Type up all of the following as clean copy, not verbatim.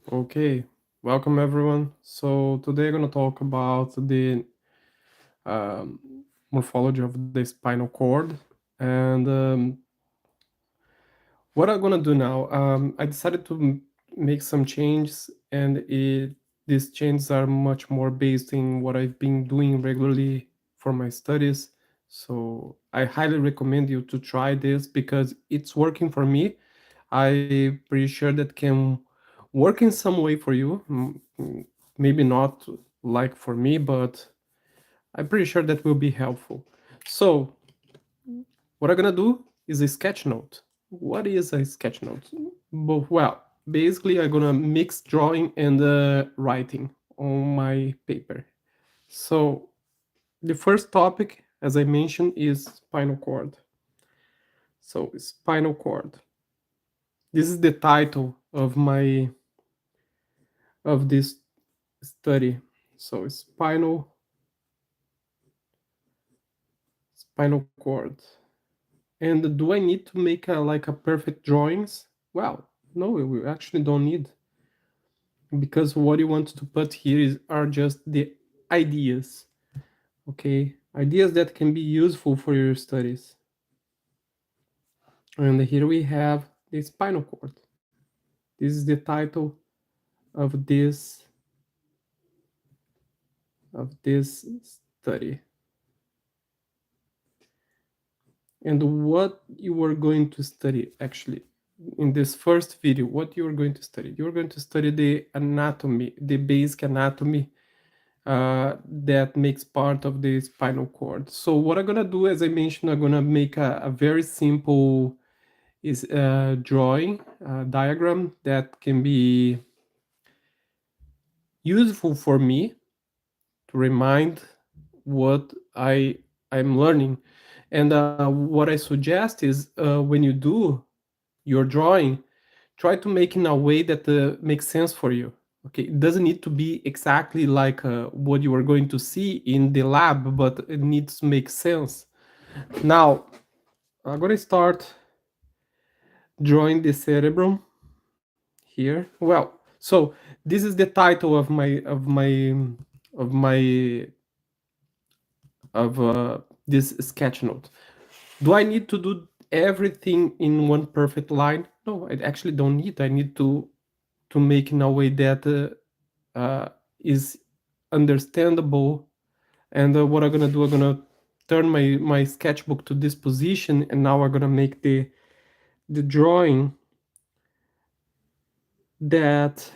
Okay, welcome everyone. So today I'm gonna talk about the um, morphology of the spinal cord, and what I'm gonna do now. I decided to make some changes, and these changes are much more based in what I've been doing regularly for my studies. So I highly recommend you to try this because it's working for me. I'm pretty sure that can work in some way for you. Maybe not like for me, but I'm pretty sure that will be helpful. So what I'm gonna do is a sketch note. What is a sketch note? Well, basically I'm gonna mix drawing and writing on my paper. So the first topic, as I mentioned, is spinal cord. So spinal cord. This is the title of this study. So spinal cord. And do I need to make a perfect drawings? Well, no, we actually don't need, because what you want to put here are just the ideas. Okay, ideas that can be useful for your studies. And here we have the spinal cord. This is the title of this study. And what you are going to study actually in this first video, what you are going to study? You're going to study the anatomy, the basic anatomy that makes part of the spinal cord. So what I'm gonna do, as I mentioned, I'm gonna make a very simple is drawing diagram that can be useful for me to remind what I'm learning. And what I suggest is when you do your drawing, try to make in a way that makes sense for you. Okay, it doesn't need to be exactly like what you are going to see in the lab, but it needs to make sense. Now I'm going to start drawing the cerebrum here. Well, so this is the title of my of this sketch note. Do I need to do everything in one perfect line? No, I actually don't need. I need to make in a way that is understandable. And what I'm gonna do, I'm gonna turn my sketchbook to this position, and now I'm gonna make the drawing that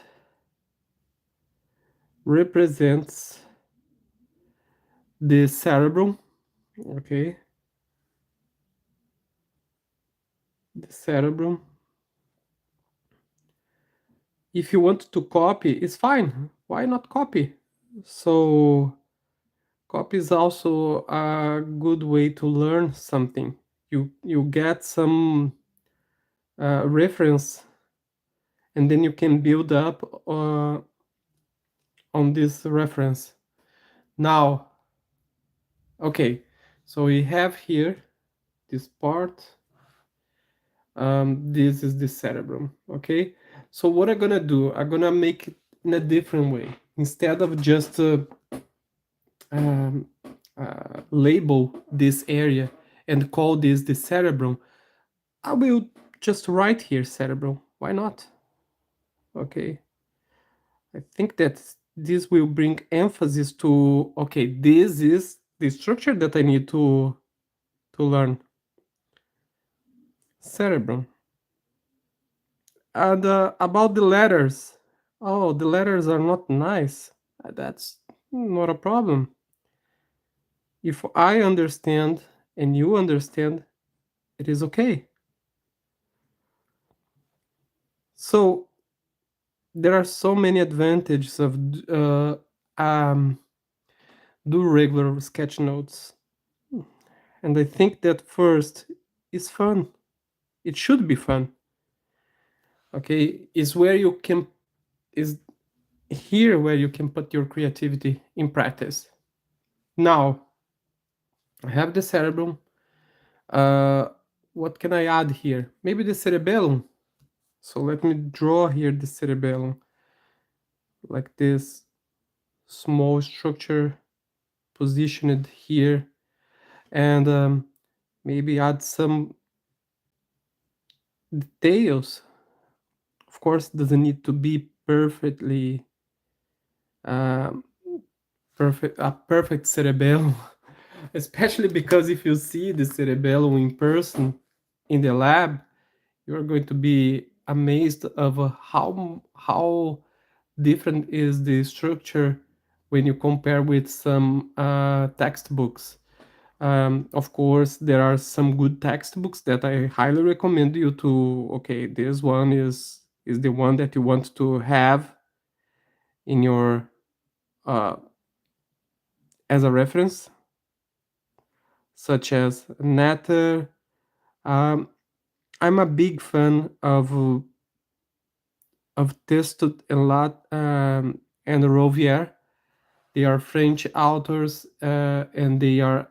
represents the cerebrum. Okay, the cerebrum. If you want to copy, it's fine. Why not copy? So copy is also a good way to learn something. You get some reference, and then you can build up on this reference. Now, okay, so we have here this part. This is the cerebrum. Okay, so what I'm gonna do, I'm gonna make it in a different way. Instead of just um, label this area and call this the cerebrum, I will just write here cerebrum. Why not? Okay, I think that this will bring emphasis to, okay, this is the structure that I need to learn. Cerebrum. And about the letters, oh, the letters are not nice. That's not a problem. If I understand and you understand, it is okay. So there are so many advantages of um, do regular sketch notes, and I think that first is fun. It should be fun. Okay, is where you can is here where you can put your creativity in practice. Now I have the cerebrum. Uh, what can I add here? Maybe the cerebellum. So let me draw here the cerebellum. like this small structure positioned here, and maybe add some details. Of course, it doesn't need to be perfectly um, perfect, a perfect cerebellum, especially because if you see the cerebellum in person in the lab, you're going to be amazed of how different is the structure when you compare with some textbooks. Of course, there are some good textbooks that I highly recommend you to. Okay, this one is the one that you want to have in your uh, as a reference, such as Natter. Um, I'm a big fan of Testot and Lat and Rovier. They are French authors, and they are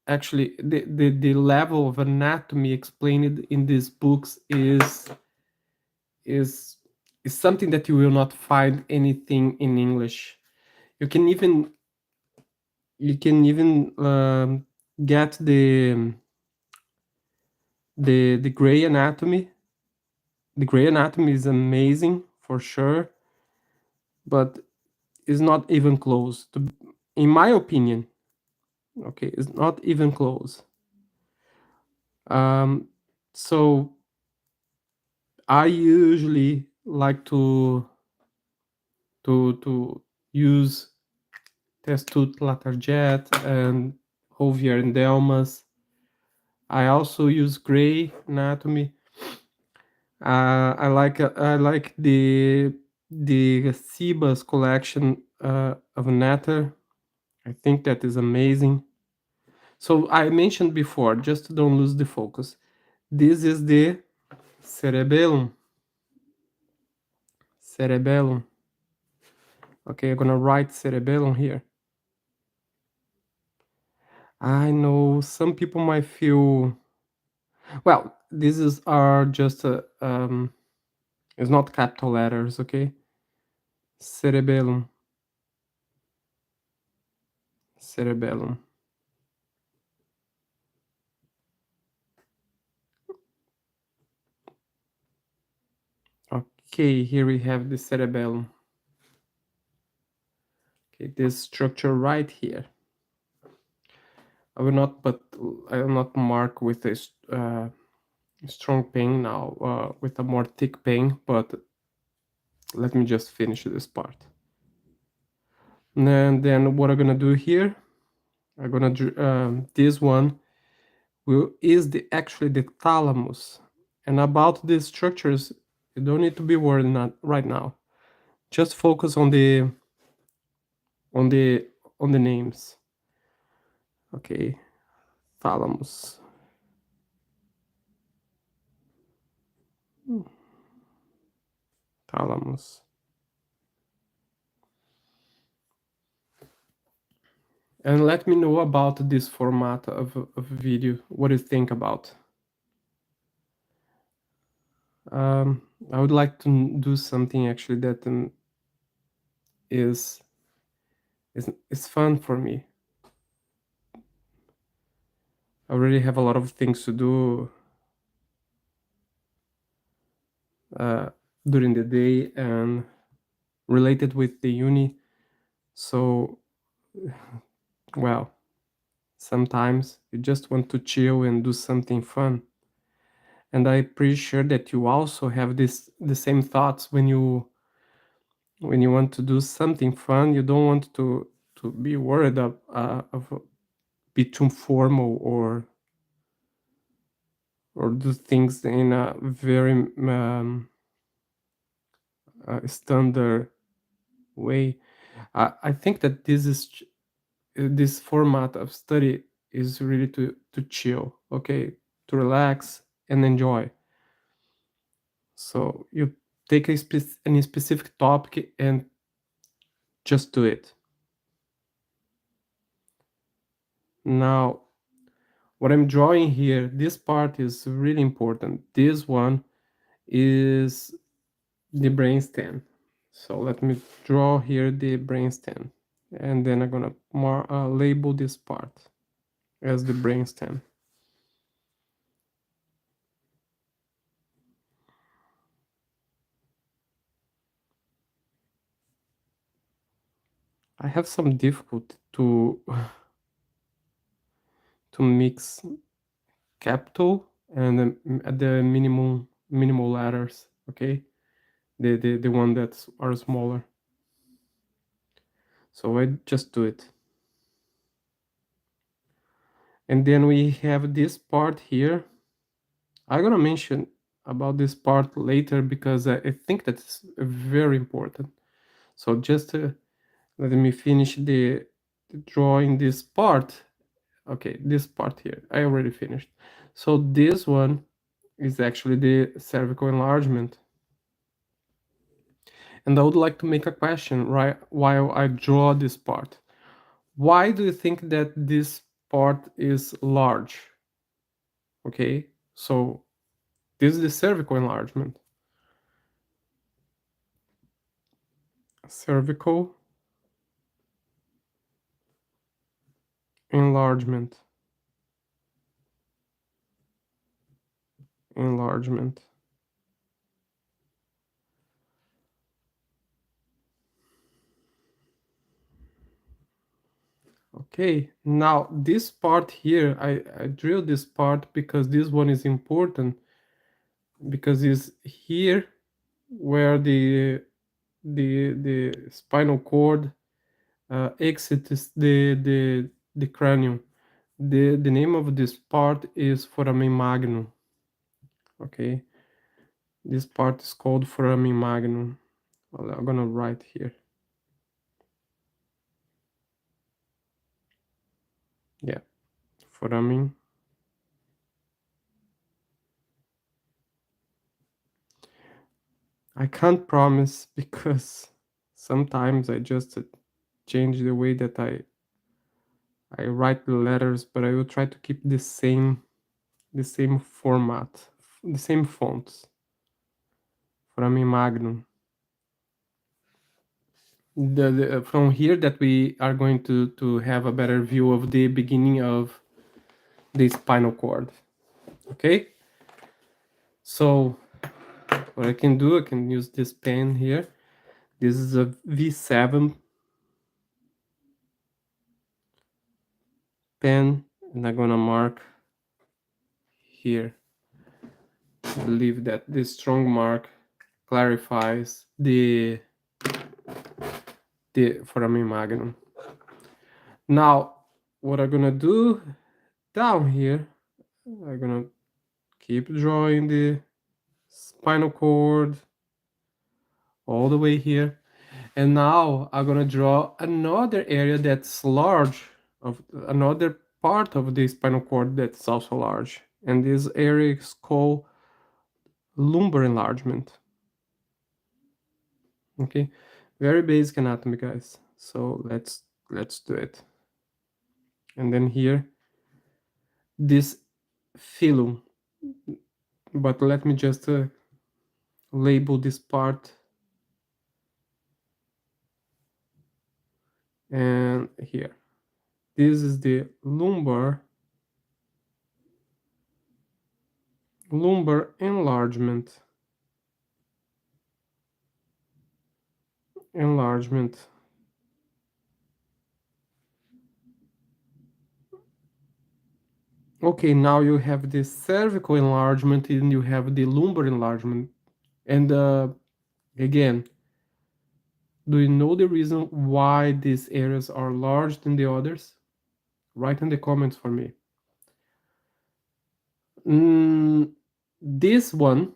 actually the level of anatomy explained in these books is is something that you will not find anything in English. You can even get the gray anatomy. The gray anatomy is amazing for sure, but is not even close to, in my opinion. Okay, it's not even close. Um, so I usually like to use Testut Latarjet and Jovier and Delmas. I also use Gray anatomy. I like the Cebas collection of Natter. I think that is amazing. So I mentioned before, just don't lose the focus. This is the cerebellum. Cerebellum. Okay, I'm gonna write cerebellum here. I know some people might feel, well, this is are just it's not capital letters, okay? Cerebellum. Cerebellum. Okay, here we have the cerebellum. Okay, this structure right here. I will not, but I will not mark with a strong pen now, with a more thick pen, but let me just finish this part. And then what I'm gonna do here, I'm gonna do this one will is the actually the thalamus. And about these structures, you don't need to be worried not right now. Just focus on the on the names. Okay, thalamus. Thalamus. And let me know about this format of video. What do you think about? I would like to do something actually that is is fun for me. I already have a lot of things to do uh, during the day and related with the uni. So, well, sometimes you just want to chill and do something fun. And I'm pretty sure that you also have the same thoughts when you want to do something fun. You don't want to be worried of be too formal or do things in a very standard way. I think that this format of study is really to chill, okay, to relax and enjoy. So you take any specific topic and just do it. Now, what I'm drawing here, this part is really important. This one is the brainstem. So let me draw here the brainstem, and then I'm gonna label this part as the brainstem. I have some difficulty to to mix capital and the minimal letters. Okay, the one that are smaller. So I just do it. And then we have this part here. I'm gonna mention about this part later because I think that's very important. So just let me finish the drawing this part. Okay, this part here I already finished. So this one is actually the cervical enlargement. And I would like to make a question right while I draw this part. Why do you think that this part is large? Okay, so this is the cervical enlargement. Cervical enlargement. Enlargement. Okay, now this part here, I drew this part because this one is important, because it's here where the spinal cord exits the cranium. The name of this part is foramen magnum. Okay, this part is called foramen magnum. Well, I'm gonna write here. Yeah, foramen. I can't promise because sometimes I just change the way that I write the letters, but I will try to keep the same format, the same fonts. Foramen magnum. From here that we are going to have a better view of the beginning of the spinal cord. Okay, so what I can do, I can use this pen here. This is a V7 pen, and I'm gonna mark here. I believe that this strong mark clarifies the foramen magnum. Now, what I'm gonna do down here, I'm gonna keep drawing the spinal cord all the way here. And now I'm gonna draw another area that's large, of another part of the spinal cord that's also large. And this area is called lumbar enlargement. Okay, very basic anatomy, guys. So let's do it. And then here, this filum. But let me just label this part. And here, this is the lumbar enlargement. Okay, now you have the cervical enlargement and you have the lumbar enlargement. And again, do you know the reason why these areas are larger than the others? Write in the comments for me. This one,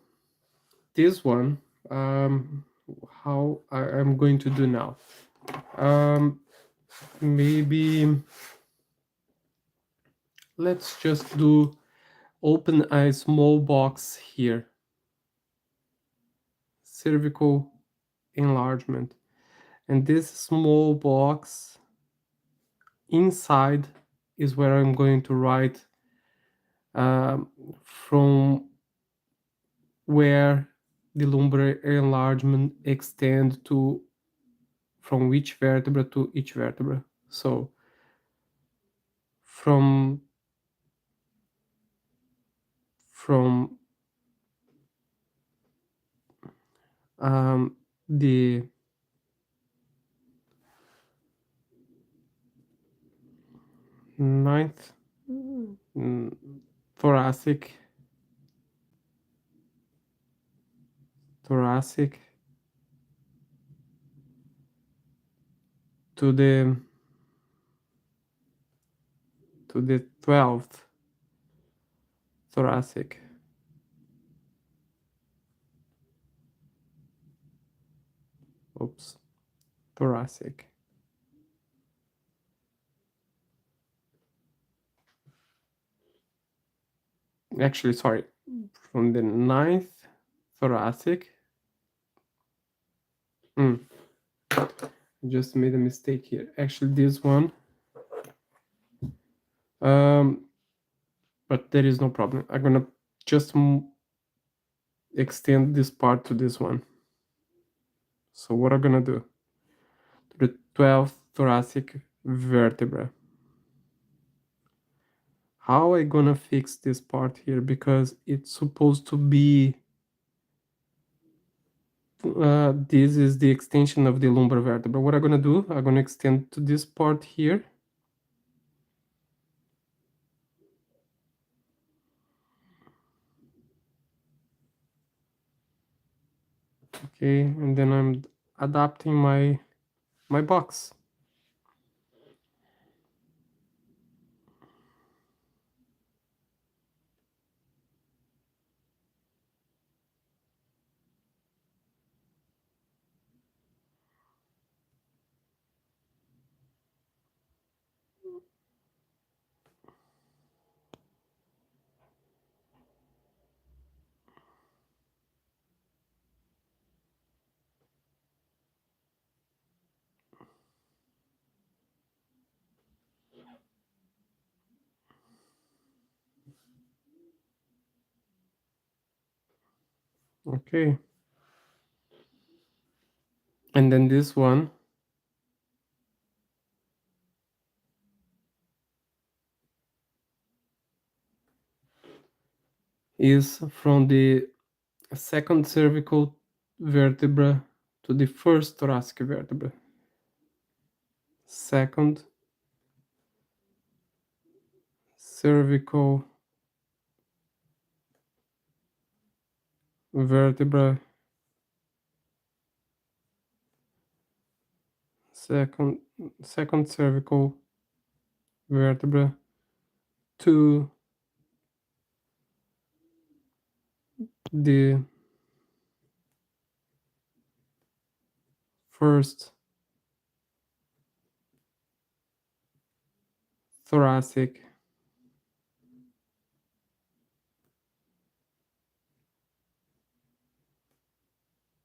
how I'm going to do now. Maybe let's just open a small box here. Cervical enlargement. And this small box inside is where I'm going to write from where the lumbar enlargement extend to from which vertebra to each vertebra. So from the ninth thoracic to the 12th thoracic. Oops, thoracic. Actually, sorry, from the 9th thoracic. Just made a mistake here. Actually, this one. But there is no problem. I'm gonna just extend this part to this one. So what I'm gonna do? To the 12th thoracic vertebra. How I gonna fix this part here? Because it's supposed to be this is the extension of the lumbar vertebra. What I'm gonna do? I'm gonna extend to this part here. Okay, and then I'm adapting my box. Okay. And then this one is from the second cervical vertebra to the first thoracic vertebra. Second cervical vertebra. Second cervical vertebra to the first thoracic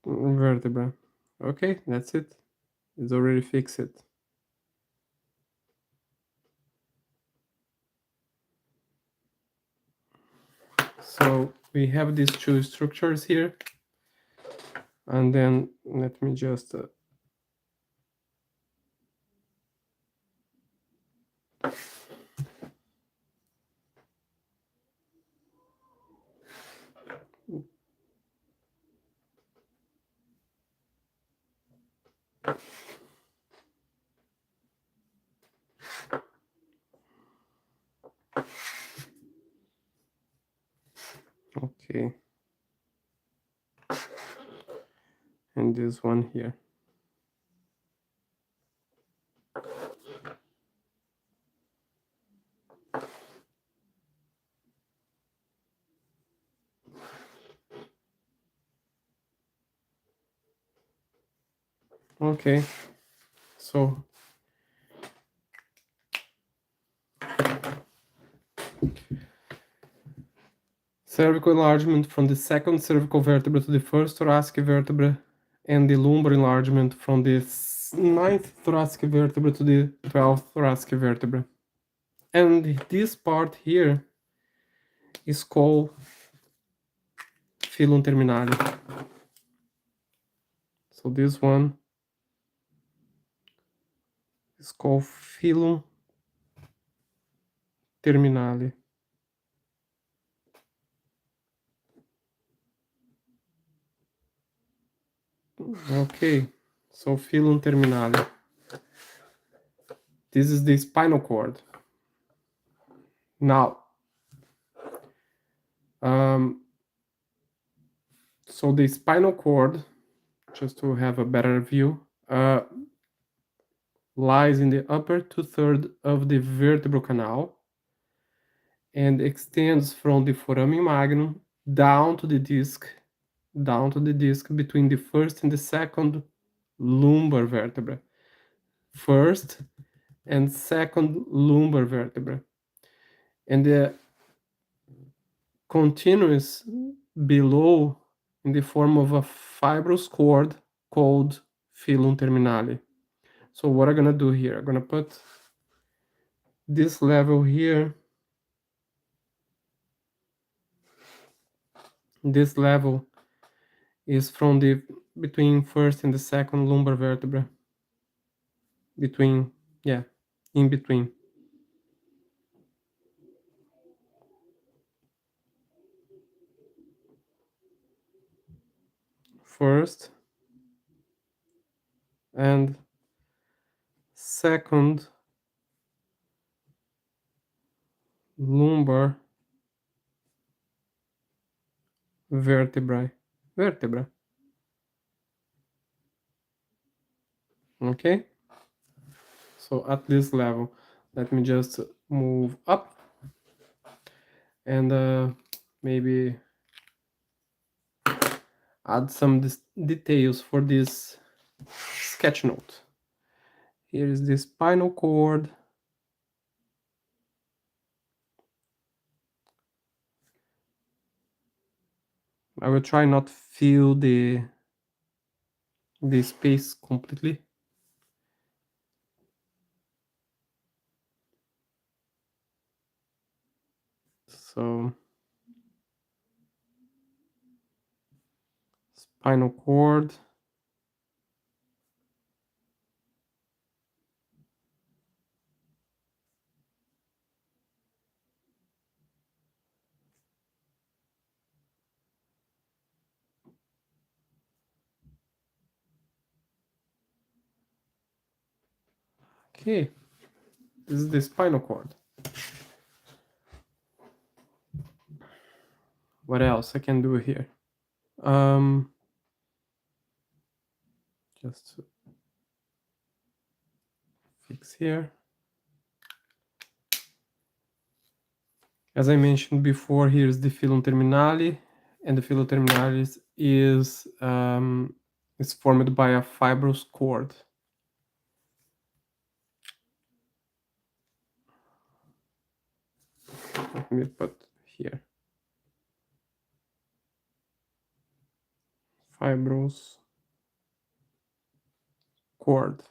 vertebra. Okay, that's it. It's already fixed. So we have these two structures here, and then let me just okay, and this one here. Okay, so cervical enlargement from the second cervical vertebra to the first thoracic vertebra, and the lumbar enlargement from the 9th thoracic vertebra to the 12th thoracic vertebra. And this part here is called filum terminale. So this one is called filum terminale. Okay, so filum terminale. This is the spinal cord. Now, so the spinal cord, just to have a better view, lies in the upper two-thirds of the vertebral canal and extends from the foramen magnum down to the disc between the first and the second lumbar vertebra. First and second lumbar vertebra. And the continuous below in the form of a fibrous cord called filum terminale. So what I'm gonna do here, I'm gonna put this level here. This level is from the between first and the second lumbar vertebra. Between, yeah, in between. First and second lumbar vertebra. Okay, so at this level, let me just move up and maybe add some details for this sketch note. Here is the spinal cord. I will try not fill the space completely. So spinal cord. Okay, this is the spinal cord. What else I can do here? Just to fix here. As I mentioned before, here's the filum terminale, and the filum terminalis is formed by a fibrous cord. Let me put here. Fibrous cord.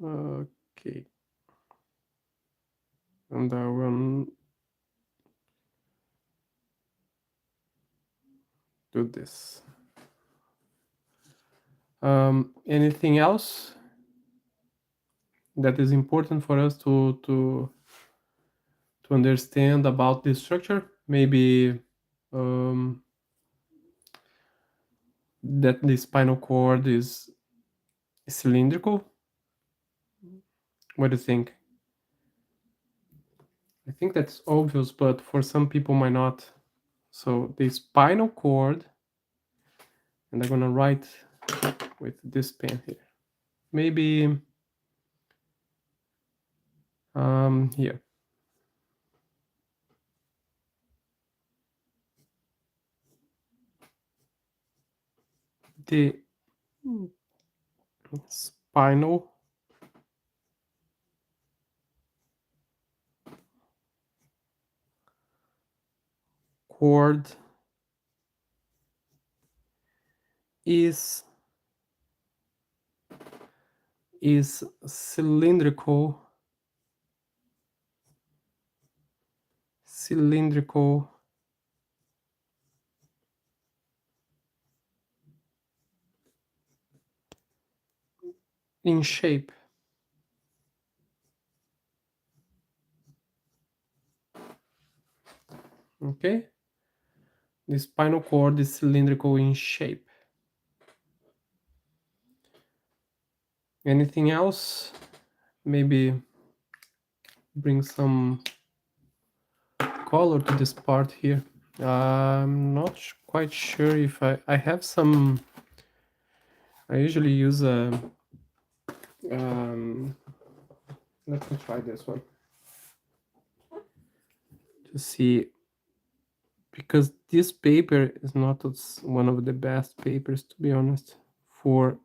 Okay. And I will do this. Anything else that is important for us to understand about this structure? Maybe that the spinal cord is cylindrical. What do you think? I think that's obvious, but for some people might not. So the spinal cord, and I'm gonna write with this pen here. Maybe here. The spinal cord is cylindrical cylindrical in shape. Okay, the spinal cord is cylindrical in shape. Anything else? Maybe bring some color to this part here. I'm not quite sure if I have some. I usually use a. Um, Let me try this one to see, because this paper is not one of the best papers, to be honest, for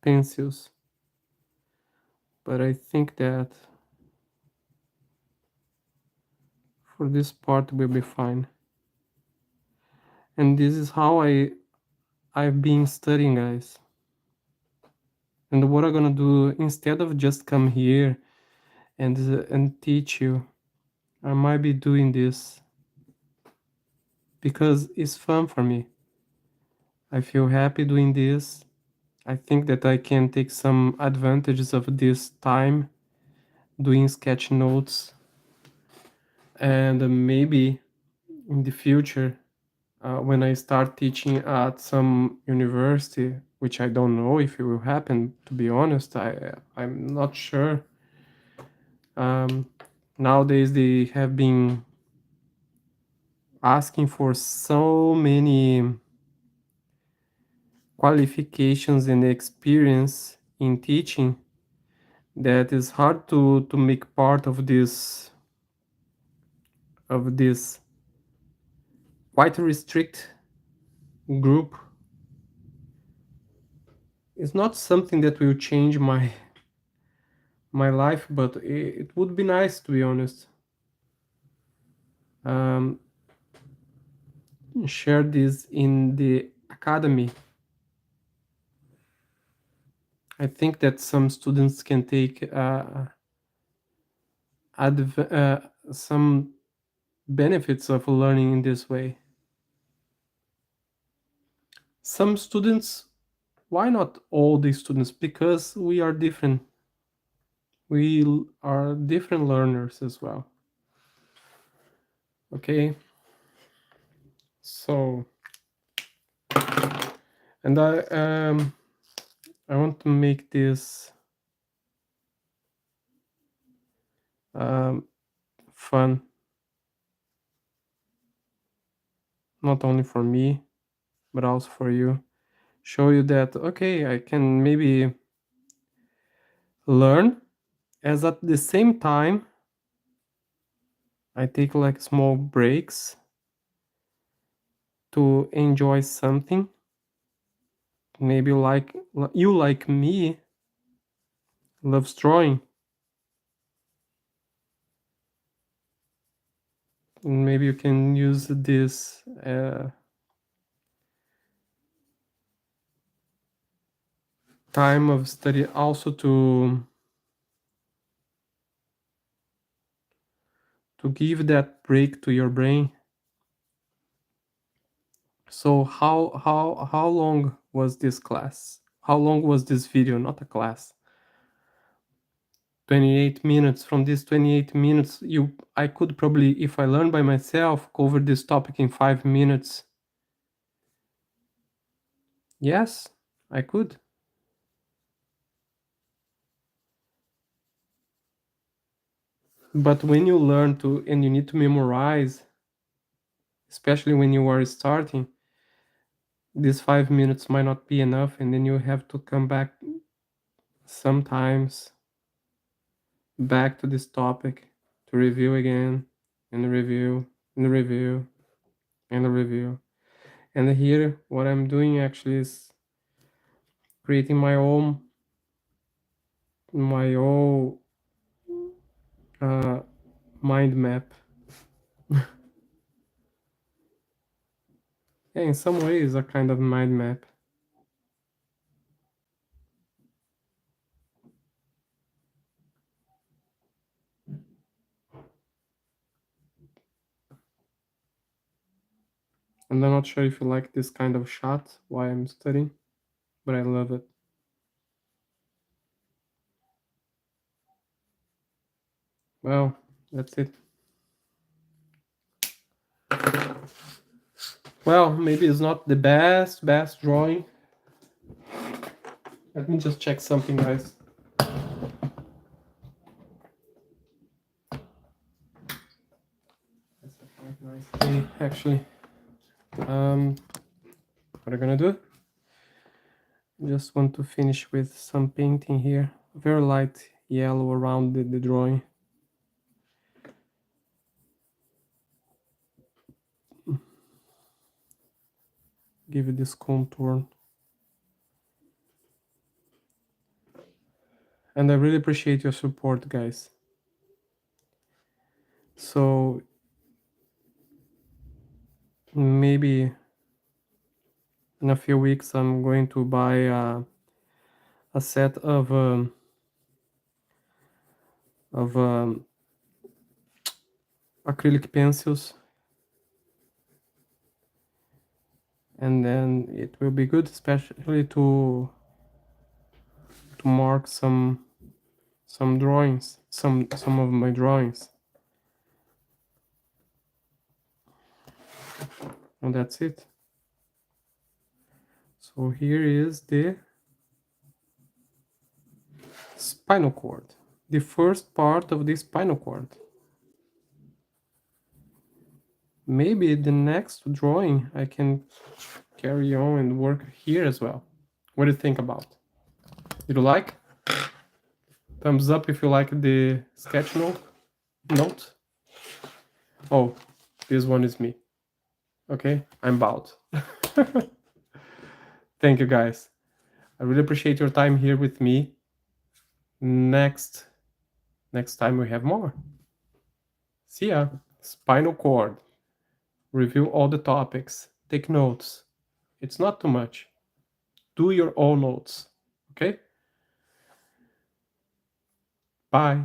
pencils, but I think that for this part will be fine. And this is how I've been studying, guys. And what I'm gonna do, instead of just come here and teach you, I might be doing this because it's fun for me. I feel happy doing this. I think that I can take some advantages of this time doing sketch notes, and maybe in the future, when I start teaching at some university, which I don't know if it will happen, to be honest, I'm not sure. um, Nowadays they have been asking for so many qualifications and experience in teaching that is hard to make part of this quite restrict group. It's not something that will change my life, but it would be nice, to be honest. um, Share this in the academy. I think that some students can take some benefits of learning in this way. Some students, why not all the students? Because we are different. We are different learners as well. Okay, so and I want to make this um, fun, not only for me but also for you. Show you that okay, I can maybe learn, as at the same time I take like small breaks to enjoy something. Maybe like you, like me, loves drawing. And maybe you can use this time of study also to give that break to your brain. So how long was this class? How long was this video? Not a class. 28 minutes. From these 28 minutes, I could probably, if I learn by myself, cover this topic in 5 minutes. Yes, I could. But when you learn to, and you need to memorize, especially when you are starting, these 5 minutes might not be enough, and then you have to come back sometimes back to this topic to review again, and review, and review, and review. And here, what I'm doing actually is creating my own uh, mind map. Yeah, in some ways, a kind of mind map. And I'm not sure if you like this kind of shot while I'm studying, but I love it. Well, that's it. Well, maybe it's not the best drawing. Let me just check something, guys. That's a quite nice day, actually. What am I gonna do? Just want to finish with some painting here. Very light yellow around the drawing. Give it this contour. And I really appreciate your support, guys. So maybe in a few weeks I'm going to buy a set of acrylic pencils, and then it will be good, especially to mark some drawings, some of my drawings. And that's it. So here is the spinal cord, the first part of the spinal cord. Maybe the next drawing I can carry on and work here as well. What do you think about? Did you like? Thumbs up if you like the Sketchnote. Note. Oh, this one is me. Okay, I'm Bout. Thank you, guys. I really appreciate your time here with me. Next time we have more. See ya. Spinal cord. Review all the topics. Take notes. It's not too much. Do your own notes. Okay? Bye.